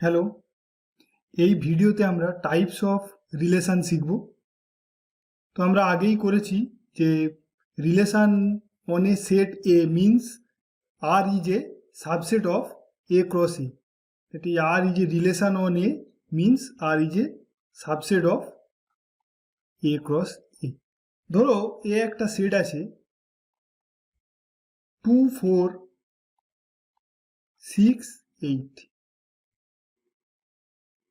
Hello, এই ভিডিওতে আমরা টাইপস অফ রিলেশন শিখব। তো আমরা আগেই করেছি যে relation on a set A means R is a subset of A cross A. এটি R is a relation on A means R is a subset of A cross A. ধরো A একটা set আছে 2, 4, 6, 8।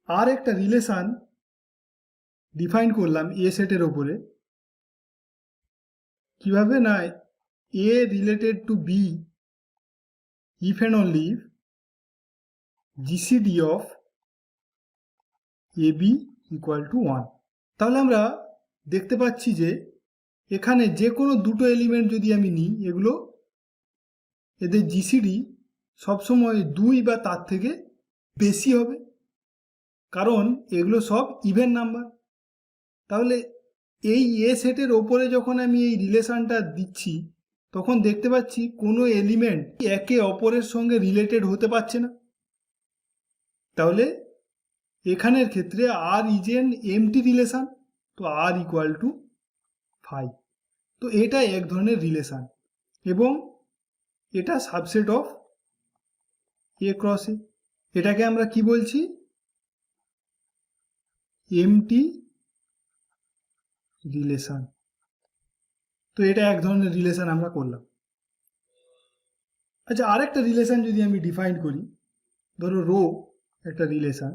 আর একটা relation define করলাম এ সেটের ওপরে কিভাবে, না A related to B if and only if GCD of AB equal to 1। তাহলে আমরা দেখতে পাচ্ছি যে এখানে যে কোনো দুটো এলিমেন্ট যদি আমি নিই, এদের জিসিডি সবসময় 2 বা তার থেকে বেশি হবে, কারণ এগুলো সব ইভেন নাম্বার। তাহলে এই এ সেটের ওপরে যখন আমি এই রিলেশনটা দিচ্ছি, তখন দেখতে পাচ্ছি কোনো এলিমেন্ট একে অপরের সঙ্গে রিলেটেড হতে পারছে না। তাহলে এখানের ক্ষেত্রে আর ইজ এন এমটি রিলেশন, তো আর ইকুয়াল টু 5। তো এটা এক ধরনের রিলেশন এবং এটা subset of A cross A. এটাকে আমরা কি বলছি? Empty relation. তো এটা এক ধরনের রিলেশন আমরা করলাম। আচ্ছা, আরেকটা রিলেশন যদি আমি ডিফাইন করি, ধরো রো একটা relation,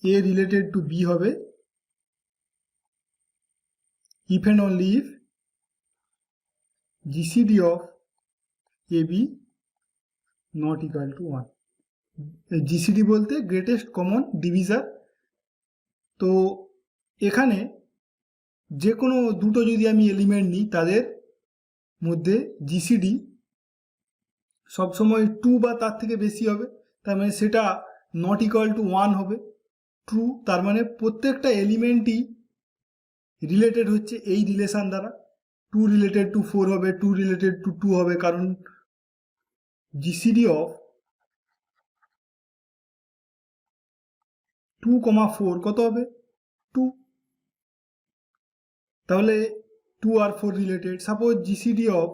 A related to B হবে if and only if GCD of AB not equal to 1। GCD বলতে গ্রেটেস্ট কমন ডিভিজার। তো এখানে যে কোনো দুটো যদি আমি এলিমেন্ট নিই, তাদের মধ্যে জিসিডি সবসময় 2 বা তার থেকে বেশি হবে, তার মানে সেটা নট ইকুয়াল টু 1 হবে। ট্রু, তার মানে প্রত্যেকটা এলিমেন্টই রিলেটেড হচ্ছে এই রিলেশন দ্বারা। 2 রিলেটেড টু 4 হবে, 2 রিলেটেড টু 2 হবে, কারণ জিসিডি অফ 2, 4 কত হবে? 2। তাহলে 2 আর 4 রিলেটেড। সাপোজ জিসিডি অফ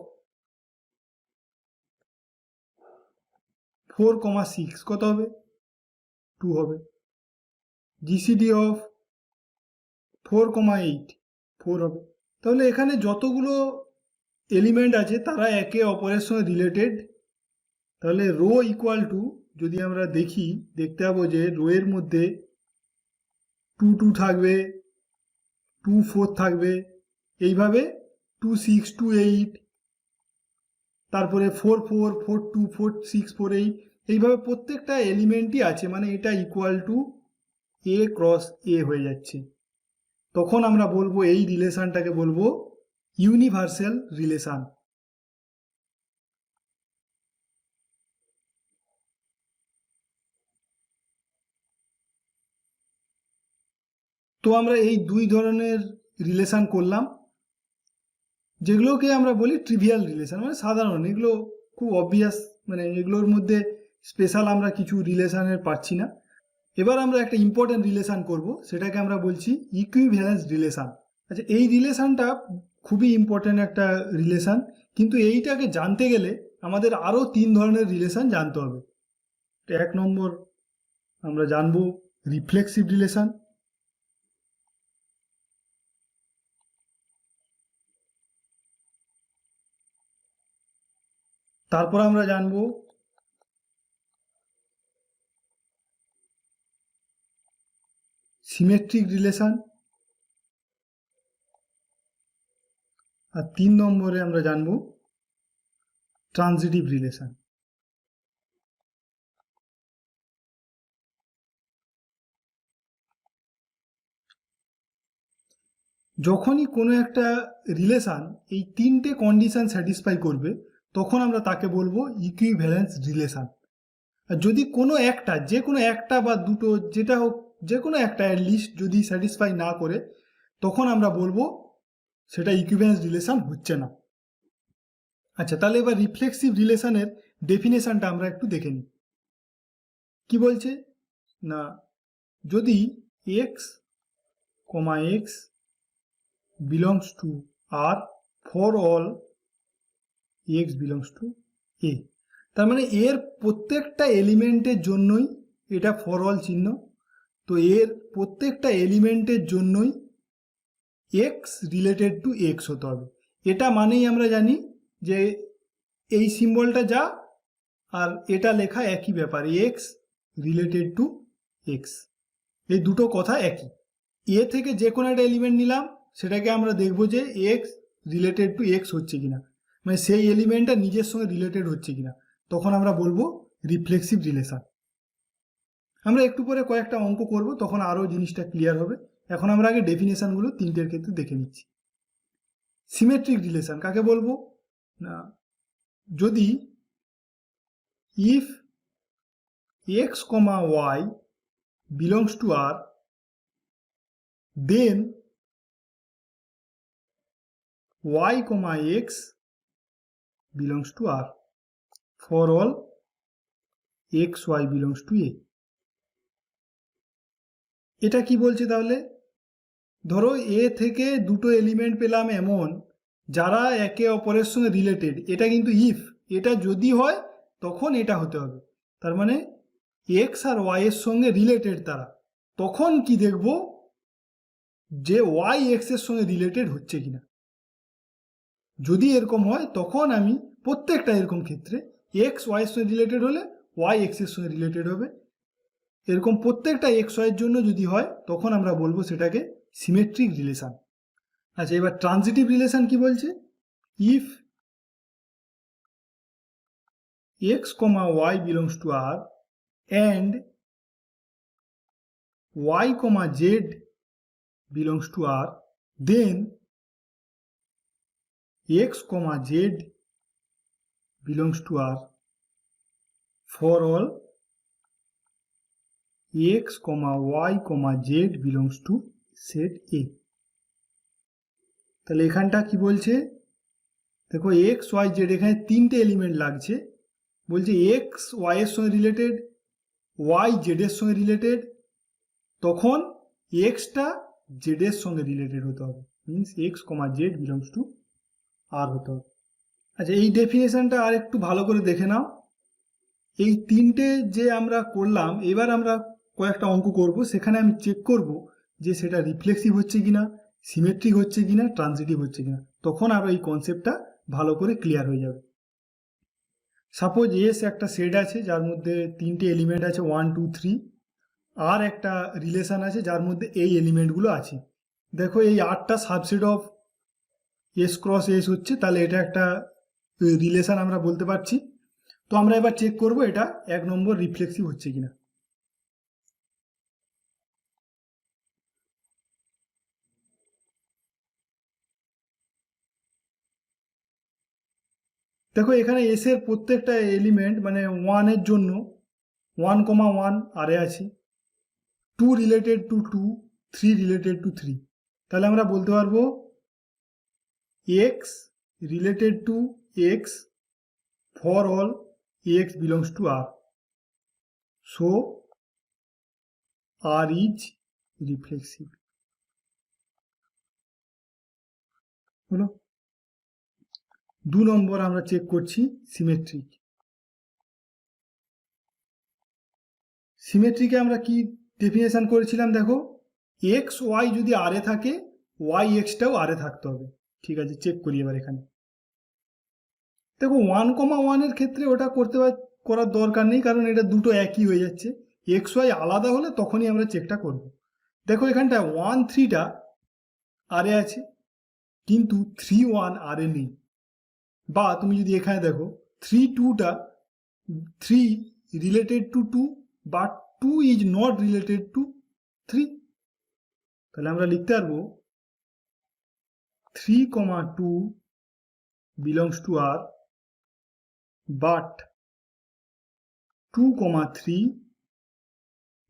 4, 6 কত হবে? 2 হবে। জিসিডি অফ 4, 8 4 হবে। তাহলে এখানে যতগুলো এলিমেন্ট আছে তারা একে অপরের সঙ্গে রিলেটেড। তাহলে রো ইকুয়াল টু, যদি আমরা দেখতে পাবো যে রো এর মধ্যে 2, 2 থাকবে, 2, 4 থাকবে, এইভাবে 2, 6, 2, 8, তারপরে 4, 4, 4, 2, 4, 6, 4, 8, এইভাবে প্রত্যেকটা এলিমেন্টই আছে, মানে এটা ইকুয়াল টু এ ক্রস এ হয়ে যাচ্ছে। তখন আমরা বলবো এই রিলেশনটাকে বলবো ইউনিভার্সাল রিলেশন। তো আমরা এই দুই ধরনের রিলেশন করলাম, যেগুলোকে আমরা বলি ট্রিভিয়াল রিলেশন, মানে সাধারণ। এগুলো খুব অবভিয়াস, মানে এগুলোর মধ্যে স্পেশাল আমরা কিছু রিলেশনের পাচ্ছি না। এবার আমরা একটা ইম্পর্টেন্ট রিলেশন করব, সেটাকে আমরা বলছি ইকুইভ্যালেন্স রিলেশন। আচ্ছা, এই রিলেশনটা খুবই ইম্পর্টেন্ট একটা রিলেশন, কিন্তু এইটাকে জানতে গেলে আমাদের আরও 3 ধরনের রিলেশন জানতে হবে। তো 1 নম্বর আমরা জানবো রিফ্লেক্সিভ রিলেশন। তারপর আমরা জানবো সিমেট্রিক রিলেশন। আর 3 নম্বরে আমরা জানবো ট্রানজিটিভ রিলেশন। যখনই কোনো একটা রিলেশন এই 3টে কন্ডিশন স্যাটিসফাই করবে, তখন আমরা তাকে বলবো ইকুইভ্যালেন্স রিলেশন। আর যদি কোনো একটা, যে কোনো একটা বা দুটো, যেটা হোক, যে কোনো একটা অ্যাটলিস্ট যদি স্যাটিসফাই না করে, তখন আমরা বলবো সেটা ইকুইভ্যালেন্স রিলেশন হচ্ছে না। আচ্ছা, তাহলে এবার রিফ্লেক্সিভ রিলেশনের ডেফিনেশনটা আমরা একটু দেখে নিই। কি বলছে না, যদি x comma x belongs to R for all x belongs to A, তার মানে এর প্রত্যেকটা এলিমেন্টের জন্যই, এটা ফর অল চিহ্ন, তো এর প্রত্যেকটা এলিমেন্টের জন্যই এক্স রিলেটেড টু এক্স হতে হবে। এটা মানেই আমরা জানি যে এই সিম্বলটা যা আর এটা লেখা একই ব্যাপার, এক্স রিলেটেড টু এক্স, এই দুটো কথা একই। এ থেকে যে কোনো একটা এলিমেন্ট নিলাম, সেটাকে আমরা দেখব যে এক্স রিলেটেড টু এক্স হচ্ছে কিনা, মানে সেই এলিমেন্টটা নিজের সঙ্গে রিলেটেড হচ্ছে কিনা, তখন আমরা বলবো রিফ্লেক্সিভ রিলেশন। আমরা একটু পরে কয়েকটা অঙ্ক করব, তখন আরও জিনিসটা ক্লিয়ার হবে। এখন আমরা আগে ডেফিনেশনগুলো তিনটের ক্ষেত্রে দেখে নিচ্ছি। সিমেট্রিক রিলেশন কাকে বলবো না, যদি if x comma y belongs to R, then y comma x belongs to R for all x y belongs to A। এটা কি বলছে তাহলে, ধরো এ থেকে দুটো এলিমেন্ট পেলাম এমন যারা একে অপরের সঙ্গে রিলেটেড, এটা কিন্তু ইফ, এটা যদি হয় তখন এটা হতে হবে, তার মানে এক্স আর ওয়াই এর সঙ্গে রিলেটেড তারা, তখন কি দেখব যে ওয়াই এক্স এর সঙ্গে রিলেটেড হচ্ছে কিনা। যদি এরকম হয় তখন আমি প্রত্যেকটা এরকম ক্ষেত্রে এক্স ওয়াই এর সঙ্গে রিলেটেড হলে ওয়াই এক্স এর সঙ্গে রিলেটেড হবে, এরকম প্রত্যেকটা এক্স ওয়াই এর জন্য যদি হয় তখন আমরা বলবো সেটাকে সিমেট্রিক রিলেশন। আচ্ছা, এবার ট্রানজিটিভ রিলেশন কি বলছে, if x comma y belongs to R and y comma z belongs to R, then x comma z belongs to R for all x, y, z belongs to set A। তাহলে এখানটা কি বলছে দেখো, x Y Z এখানে তিনটে element লাগছে, বলছে x Y এর সঙ্গে রিলেটেড, ওয়াই জেড এর সঙ্গে রিলেটেড, তখন এক্সটা জেড এর সঙ্গে রিলেটেড হতে হবে, means x comma z belongs to R হতে হবে। আচ্ছা, এই ডেফিনেশনটা আর একটু ভালো করে দেখে নাও। এই তিনটে যে আমরা করলাম, এবার আমরা কয়েকটা অঙ্ক করব, সেখানে আমি চেক করব যে সেটা রিফ্লেক্সিভ হচ্ছে কিনা, সিমেট্রিক হচ্ছে কিনা, ট্রানজিটিভ হচ্ছে কিনা, তখন আরও এই কনসেপ্টটা ভালো করে ক্লিয়ার হয়ে যাবে। সাপোজ এস একটা সেট আছে যার মধ্যে তিনটে এলিমেন্ট আছে 1 2 3, আর একটা রিলেশন আছে যার মধ্যে এই এলিমেন্টগুলো আছে। দেখো এই আরটা subset of S cross S হচ্ছে, তাহলে এটা একটা রিলেশন আমরা বলতে পারছি। তো আমরা এবার চেক করব এটা 1 নম্বর রিফ্লেক্সিভ হচ্ছে কিনা। দেখো এখানে এস এর প্রত্যেকটা এলিমেন্ট মানে 1 এর জন্য 1 কমা 1 আরে আছে, 2 রিলেটেড টু 2, 3 রিলেটেড টু 3, তাহলে আমরা বলতে পারবো x related to x for all x belongs to R, so R is reflexive. হলো 2 নম্বর আমরা চেক করছি সিমেট্রিক। সিমেট্রিকে আমরা কি ডেফিনেশন করেছিলাম, দেখো এক্স ওয়াই যদি আরে থাকে, ওয়াই এক্সটাও আরে থাকতে হবে। ঠিক আছে, চেক করি এবার এখানে। দেখো 1 কমা 1 এর ক্ষেত্রে ওটা করার দরকার নেই, কারণ এটা দুটো একই হয়ে যাচ্ছে। এক্স ওয়াই আলাদা হলে তখনই আমরা চেকটা করব। দেখো এখানটায় 1 3টা আরে আছে, কিন্তু 3 1 আরে নেই। বা তুমি যদি এখানে দেখো 3 2টা 3 related to 2, but 2 is not related to 3, তাহলে আমরা লিখতে পারবো 3 কমা 2 belongs to R, but 2 comma 3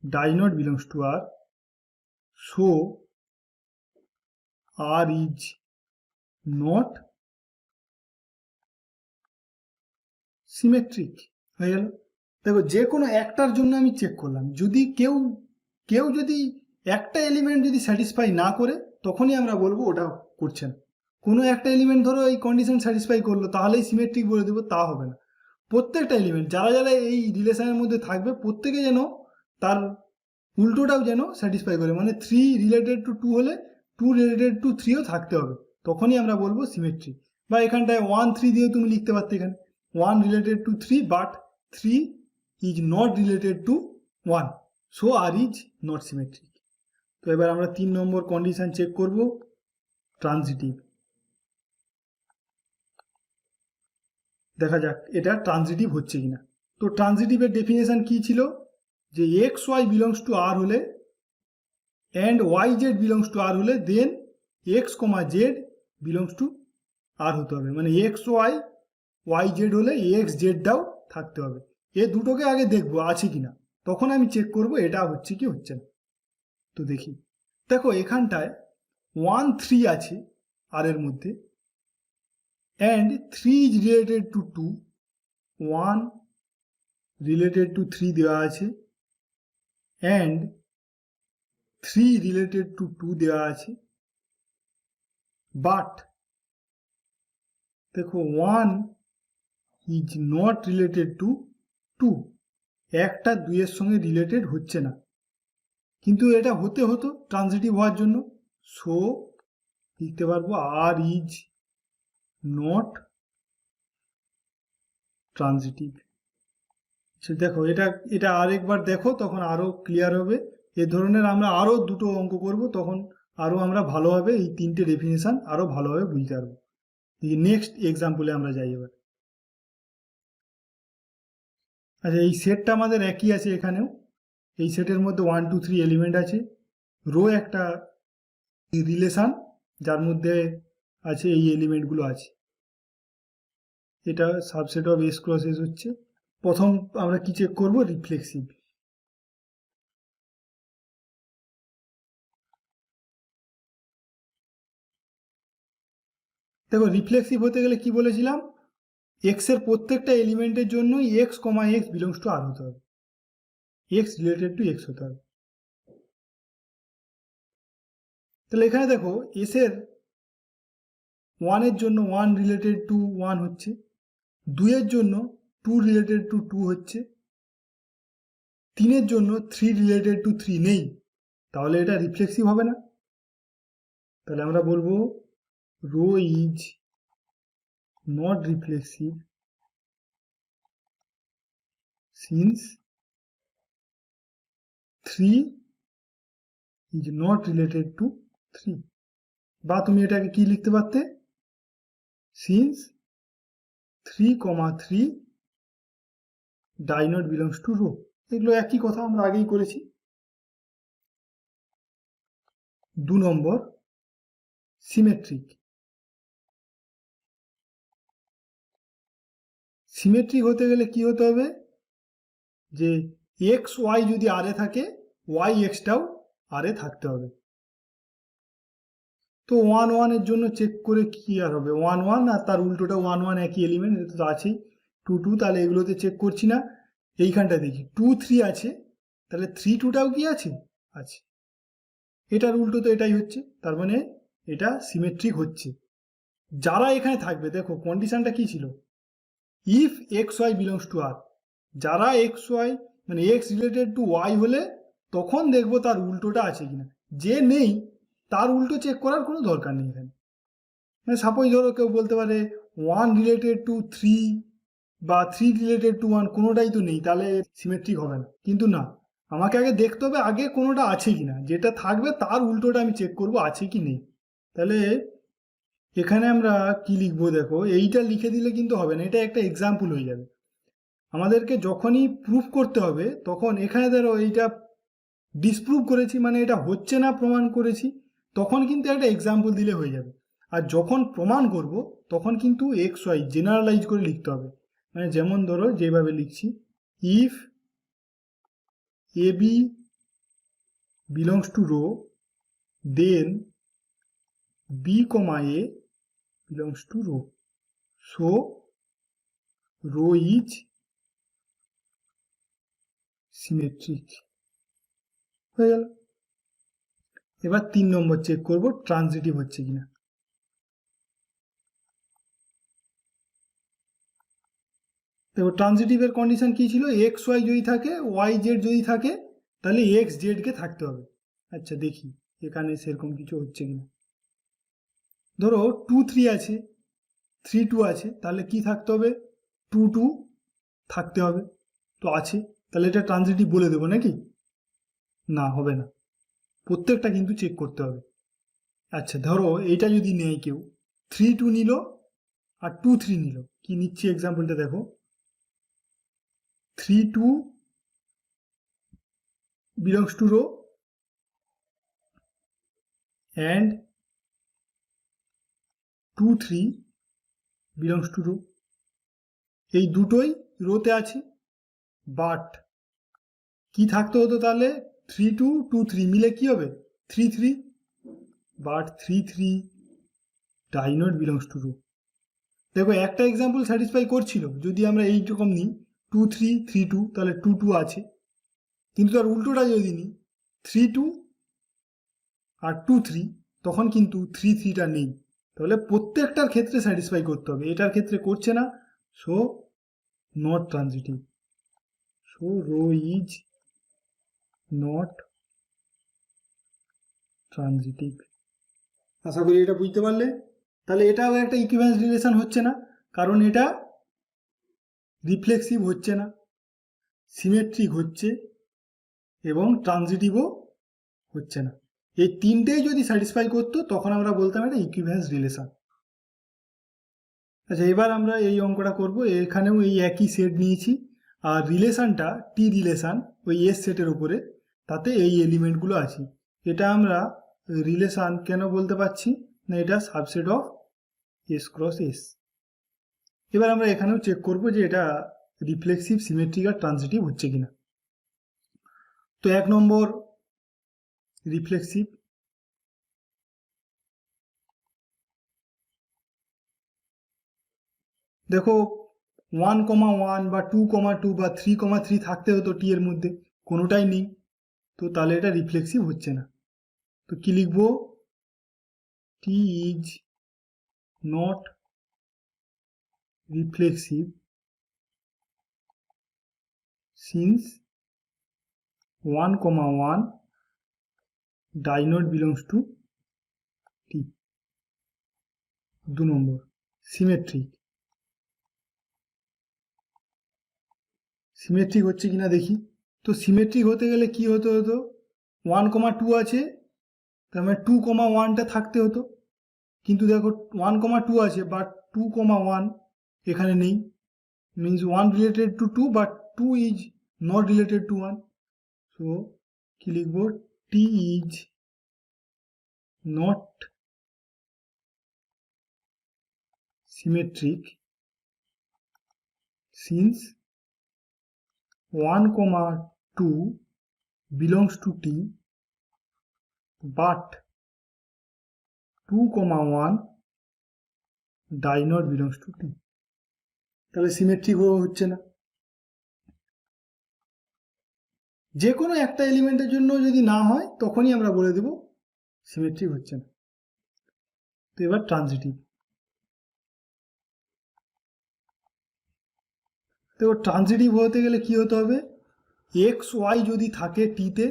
does not belongs to R, so R is not symmetric হয়ে গেল। দেখো যে কোনো একটার জন্য আমি চেক করলাম, যদি কেউ কেউ যদি একটা এলিমেন্ট যদি স্যাটিসফাই না করে তখনই আমরা বলবো ওটা করছে না। কোনো একটা এলিমেন্ট ধরো এই কন্ডিশন স্যাটিসফাই করলো তাহলেই সিমেট্রিক বলে দেবো, তা হবে না। প্রত্যেকটা এলিমেন্ট যারা যারা এই রিলেশনের মধ্যে থাকবে প্রত্যেকে যেন তার উল্টোটাও যেন স্যাটিসফাই করে, মানে 3 রিলেটেড টু 2 হলে 2 রিলেটেড টু 3ও থাকতে হবে, তখনই আমরা বলবো সিমেট্রি। বা এখানটায় 1 3 দিয়ে তুমি লিখতে পারতে, এখানে 1 related to 3 but 3 is not related to 1, so R is not symmetric. তো এবার আমরা 3 নম্বর কন্ডিশন চেক করব, ট্রানজিটিভ। দেখা যাক এটা ট্রানজিটিভ হচ্ছে কিনা। তো ট্রানজিটিভের ডেফিনেশন কি ছিল, যে x y belongs to R হলে and y z belongs to R হলে then x comma z belongs to R হতে হবে, মানে এক্স ওয়াই ওয়াই জেড হলে এক্স জেডটাও থাকতে হবে। এ দুটোকে আগে দেখবো আছে কিনা, তখন আমি চেক করব এটা হচ্ছে কি হচ্ছে না। তো দেখি, দেখো এখানটায় 1 3 আছে আর এর মধ্যে, and 3 is related to 2, 1 related to 3 দেওয়া আছে, অ্যান্ড 3 রিলেটেড টু 2 দেওয়া আছে, বাট দেখো 1 ইজ নট রিলেটেড টু 2, একটা 2 এর সঙ্গে রিলেটেড হচ্ছে না, কিন্তু এটা হতে হতো ট্রানজিটিভ হওয়ার জন্য, সো লিখতে পারবো আর ইজ নট ট্রানজিটিভ। দেখো এটা এটা আরেকবার দেখো, তখন আরো ক্লিয়ার হবে। এ ধরনের আমরা আরো দুটো অঙ্ক করব, তখন আরো আমরা ভালোভাবে এই 3টে ডেফিনেশন আরো ভালোভাবে বুঝতে পারবো। নেক্সট এক্সাম্পলে আমরা যাই এবার। আচ্ছা, এই সেটটা আমাদের একই আছে এখানেও, এই সেটের মধ্যে 1 2 3 এলিমেন্ট আছে, রো একটা রিলেশন যার মধ্যে আছে এই এলিমেন্টগুলো আছে, এটা subset of S cross S হচ্ছে। প্রথম আমরা কি চেক করব, রিফ্লেক্সিভ। দেখো রিফ্লেক্সিভ হতে গেলে কি বলেছিলাম, এক্স এর প্রত্যেকটা এলিমেন্টের জন্য x comma x belongs to R হতে হবে, এক্স রিলেটেড টু এক্স হতে হবে। তাহলে এখানে দেখো এস এর 1 এর জন্য 1 রিলেটেড টু 1 হচ্ছে, 2 এর জন্য 2 রিলেটেড টু 2 হচ্ছে, 3 এর জন্য 3 রিলেটেড টু 3 নেই, তাহলে এটা রিফ্লেক্সিভ হবে না। তাহলে আমরা বলবো rho is not reflexive since 3 is not related to 3, বা তুমি এটাকে কি লিখতে পারতে, সিন্স 3, 3 ডাই নট বিলংস টু রো। এগুলো একই কথা আমরা আগেই করেছি। 2 নম্বর সিমেট্রিক। সিমেট্রিক হতে গেলে কি হতে হবে, যে এক্স ওয়াই যদি আর এ থাকে ওয়াই এক্সটাও আর এ থাকতে হবে। তো 1 1 এর জন্য চেক করে কি আর হবে, 1 1 আর তার উল্টোটা 1 1 একই এলিমেন্ট, এটা তো আছেই। 2 2, তাহলে এগুলোতে চেক করছি না। এইখানটা দেখি 2 3 আছে, তাহলে 3 2টাও কি আছে, আছে। এটার উল্টো তো এটাই হচ্ছে, তার মানে এটা সিমেট্রিক হচ্ছে। যারা এখানে থাকবে, দেখো কন্ডিশনটা কি ছিল, if x y belongs to R, যারা এক্স ওয়াই মানে এক্স রিলেটেড টু ওয়াই হলে তখন দেখবো তার উল্টোটা আছে কিনা, যে নেই তার উল্টো চেক করার কোনো দরকার নেই এখানে। মানে সাপোজ ধরো কেউ বলতে পারে 1 রিলেটেড টু 3 বা 3 রিলেটেড টু 1, কোনোটাই তো নেই, তাহলে সিমেট্রিক হবে না। কিন্তু না, আমাকে আগে দেখতে হবে আগে কোনোটা আছে কিনা, যেটা থাকবে তার উল্টোটা আমি চেক করব আছে কি নেই। তাহলে এখানে আমরা কি লিখবো, দেখো এইটা লিখে দিলে কিন্তু হবে না, এটা একটা এক্সাম্পল হয়ে যাবে। আমাদেরকে যখনই প্রুফ করতে হবে তখন এখানে ধরো এইটা ডিসপ্রুভ করেছি, মানে এটা হচ্ছে না প্রমাণ করেছি, তখন কিন্তু একটা এক্সাম্পল দিলে হয়ে যাবে। আর যখন প্রমাণ করব তখন কিন্তু এক্স ওয়াই জেনারেলাইজ করে লিখতে হবে। মানে যেমন ধরো যেভাবে লিখছি, if A B belongs to rho then B comma A belongs to rho, so rho is symmetric হয়ে গেল। এবার 3 নম্বর চেক করব ট্রানজিটিভ হচ্ছে কিনা। দেখো ট্রানজিটিভের কন্ডিশন কি ছিল, এক্স ওয়াই যদি থাকে, ওয়াই জেড যদি থাকে, তাহলে এক্স জেডকে থাকতে হবে। আচ্ছা দেখি এখানে সেরকম কিছু হচ্ছে কিনা। ধরো 2 3 আছে, 3 2 আছে, তাহলে কি থাকতে হবে, 2 2 থাকতে হবে। তো আছে, তাহলে এটা ট্রানজিটিভ বলে দেবো নাকি? না, হবে না, প্রত্যেকটা কিন্তু চেক করতে হবে। আচ্ছা ধরো এইটা যদি নেয় কেউ, 3 2 নিল আর 2 3 নিল, কি নিচ্ছি এক্সাম্পলটা দেখো, 3 2 belongs to row and 2 3 belongs to row, এই দুটোই রোতে আছে। বাট কি থাকতে হতো তাহলে, 3 2 2 3 মিলে কি হবে, 3 3, but 3 3 does not belongs to row। দেখো একটা এক্সাম্পল স্যাটিসফাই করছিল, যদি আমরা এইরকম নিই 2 3 3 2, তাহলে 2 2 আছে। কিন্তু তার উল্টোটা যদি নিই 3 2 আর 2 3, তখন কিন্তু 3 3টা নেই। তাহলে প্রত্যেকটার ক্ষেত্রে স্যাটিসফাই করতে হবে, এটার ক্ষেত্রে করছে না, so not transitive. So rho is not transitive. আশা করি এটা বুঝতে পারলে। তাহলে এটাও একটা ইকুইভ্যালেন্স রিলেশন হচ্ছে না, কারণ এটা রিফ্লেক্সিভ হচ্ছে না, সিমেট্রিক হচ্ছে এবং ট্রানজিটিভও হচ্ছে না। এই তিনটেই যদি স্যাটিসফাই করতো তখন আমরা বলতাম এটা ইকুইভ্যালেন্স রিলেশন। আচ্ছা এবার আমরা এই অঙ্কটা করব। এখানেও এই একই সেট নিয়েছি, আর রিলেশনটা টি রিলেশন ওই এস সেটের উপরে, তাতে এই এলিমেন্টগুলো আছে। এটা আমরা রিলেশন কেন বলতে পারছি না, এটা subset of S cross S. এবার আমরা এখানেও চেক করব যে এটা রিফ্লেক্সিভ, সিমেট্রিক আর ট্রানজিটিভ হচ্ছে কিনা। তো 1 নম্বর রিফ্লেক্সিভ, দেখো 1,1 বা 2,2 বা 3,3 থাকতে হতো টি এর মধ্যে, কোনোটাই নেই, তো তাহলে এটা রিফ্লেক্সিভ হচ্ছে না। তো কি লিখবো, T is not reflexive since 1,1 does not belongs to T. 2 নম্বর সিমেট্রিক, সিমেট্রিক হচ্ছে কিনা দেখি। তো সিমেট্রিক হতে গেলে কি হতে হতো, 1,2 আছে, তার মানে 2,1টা থাকতে হতো। কিন্তু দেখো 1,2 আছে বাট 2,1 এখানে নেই, means 1 related to 2 but 2 is not related to 1। So কি লিখবো, T is not symmetric since 1,2 belongs to T but 2,1 does not belongs to T। তাহলে সিমেট্রিক হচ্ছে না। যে কোনো একটা এলিমেন্টের জন্য যদি না হয় তখনই আমরা বলে দেব সিমেট্রিক হচ্ছে না। তো এবার ট্রানজিটিভ, দেখো ট্রানজিটিভ হতে গেলে কি হতে হবে, এক্স ওয়াই যদি থাকে টিতে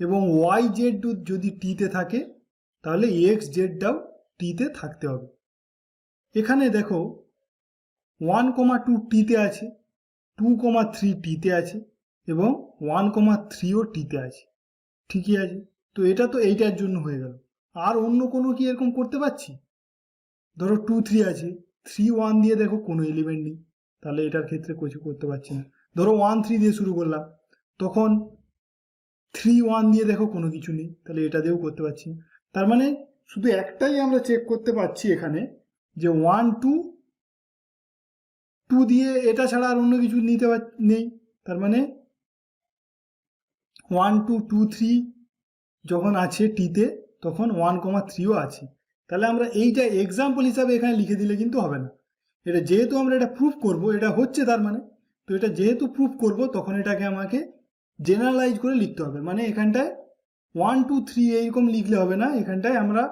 এবং ওয়াই জেড যদি টিতে থাকে, তাহলে এক্স জেডটাও টিতে থাকতে হবে। এখানে দেখো 1,2 টিতে আছে, 2,3 টিতে আছে এবং 1,3ও টিতে আছে, ঠিকই আছে। তো এটা তো এইটার জন্য হয়ে গেল। আর অন্য কোনো কি এরকম করতে পারছি, ধরো 2 3 আছে, 3 1 দিয়ে দেখো কোনো এলিমেন্ট নেই, তাহলে এটার ক্ষেত্রে কিছু করতে পারছি না। ধরো 1 3 দিয়ে শুরু করলাম, তখন 3 1 দিয়ে দেখো কোনো কিছু নেই, তাহলে এটা দিয়েও করতে পারছি না। তার মানে শুধু একটাই আমরা চেক করতে পারছি এখানে, যে 1 2 2 দিয়ে এটা ছাড়া আর অন্য কিছু নেই। তার মানে 1 2 2 3 যখন আছে টিতে, তখন 1,3ও আছে। তাহলে আমরা এইটা এক্সাম্পল হিসাবে এখানে লিখে দিলে কিন্তু হবে না। এটা যেহেতু আমরা এটা প্রুফ করব, এটা হচ্ছে তার মানে, তো এটা যেহেতু প্রুফ করব তখন এটাকে আমাকে জেনারেলাইজ করে লিখতে হবে, মানে এখানটায় 1 2 3 এইরকম লিখলে হবে না, এখানটায় আমরা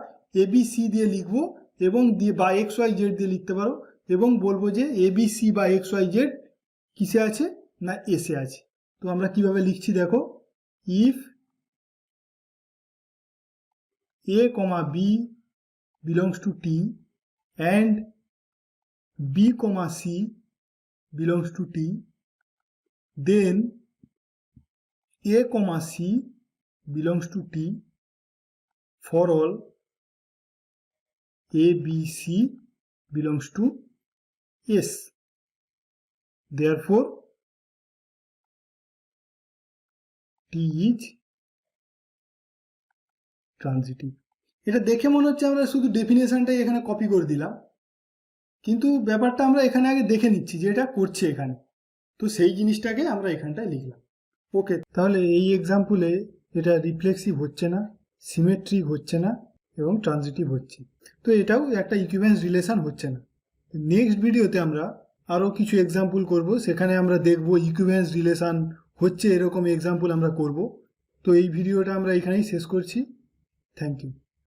ABC দিয়ে লিখবো এবং দিয়ে বা XYZ দিয়ে লিখতে পারো এবং বলবো যে ABC বা XYZ কিসে আছে না এসে আছে। তো আমরা কিভাবে লিখছি দেখো, if A, B belongs to T and B, C belongs to T, then A, C belongs to T for all A, B, C belongs to S. Therefore, T is transitive. এটা দেখে মনে হচ্ছে আমরা শুধু ডেফিনেশনটাই এখানে কপি করে দিলাম, কিন্তু ব্যাপারটা আমরা এখানে আগে দেখে নিচ্ছি যে এটা করছে এখানে, তো সেই জিনিসটাকে আমরা এখানটায় লিখলাম। ওকে, তাহলে এই এক্সাম্পলে এটা রিফ্লেক্সিভ হচ্ছে না, সিমেট্রিক হচ্ছে না এবং ট্রানজিটিভ হচ্ছে, তো এটাও একটা ইকুইভ্যালেন্স রিলেশন হচ্ছে না। নেক্সট ভিডিওতে আমরা আরও কিছু এক্সাম্পল করব, সেখানে আমরা দেখব ইকুইভ্যালেন্স রিলেশন হচ্ছে এরকম এক্সাম্পল আমরা করব। তো এই ভিডিওটা আমরা এখানেই শেষ করছি। Thank you.